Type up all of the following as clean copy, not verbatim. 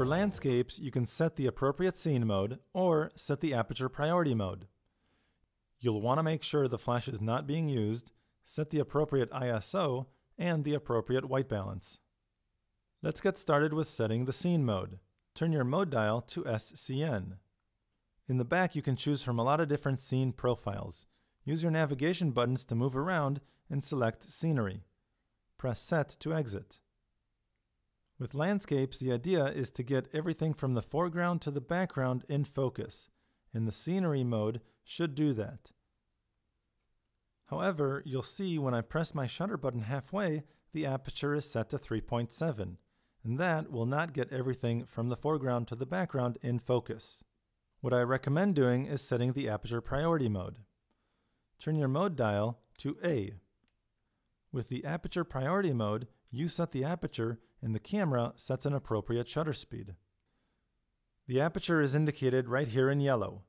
For landscapes, you can set the appropriate scene mode or set the aperture priority mode. You'll want to make sure the flash is not being used, set the appropriate ISO, and the appropriate white balance. Let's get started with setting the scene mode. Turn your mode dial to SCN. In the back, you can choose from a lot of different scene profiles. Use your navigation buttons to move around and select Scenery. Press Set to exit. With landscapes, the idea is to get everything from the foreground to the background in focus, and the Scenery mode should do that. However, you'll see when I press my shutter button halfway, the aperture is set to 3.7, and that will not get everything from the foreground to the background in focus. What I recommend doing is setting the aperture priority mode. Turn your mode dial to A. With the aperture priority mode, you set the aperture and the camera sets an appropriate shutter speed. The aperture is indicated right here in yellow.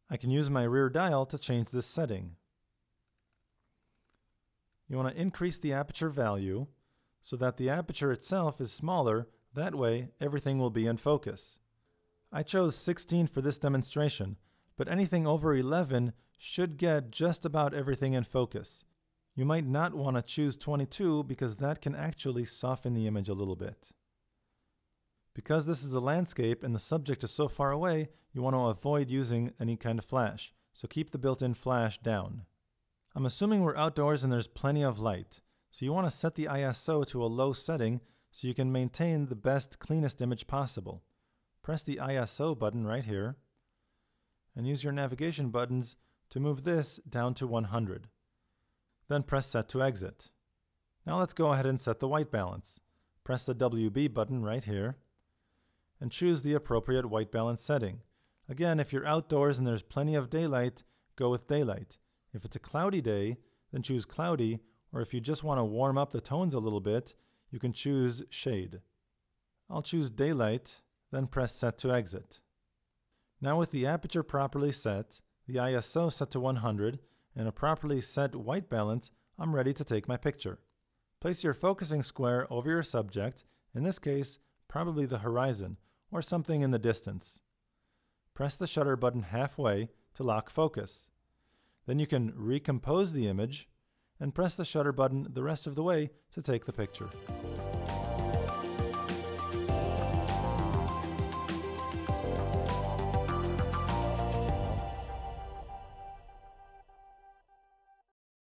I can use my rear dial to change this setting. You want to increase the aperture value so that the aperture itself is smaller, that way everything will be in focus. I chose 16 for this demonstration, but anything over 11 should get just about everything in focus. You might not want to choose 22 because that can actually soften the image a little bit. Because this is a landscape and the subject is so far away, you want to avoid using any kind of flash, so keep the built-in flash down. I'm assuming we're outdoors and there's plenty of light, so you want to set the ISO to a low setting so you can maintain the best, cleanest image possible. Press the ISO button right here, and use your navigation buttons to move this down to 100. Then press Set to exit. Now let's go ahead and set the white balance. Press the WB button right here, and choose the appropriate white balance setting. Again, if you're outdoors and there's plenty of daylight, go with daylight. If it's a cloudy day, then choose cloudy, or if you just want to warm up the tones a little bit, you can choose shade. I'll choose daylight, then press Set to exit. Now with the aperture properly set, the ISO set to 100, and a properly set white balance, I'm ready to take my picture. Place your focusing square over your subject, in this case, probably the horizon, or something in the distance. Press the shutter button halfway to lock focus. Then you can recompose the image, and press the shutter button the rest of the way to take the picture.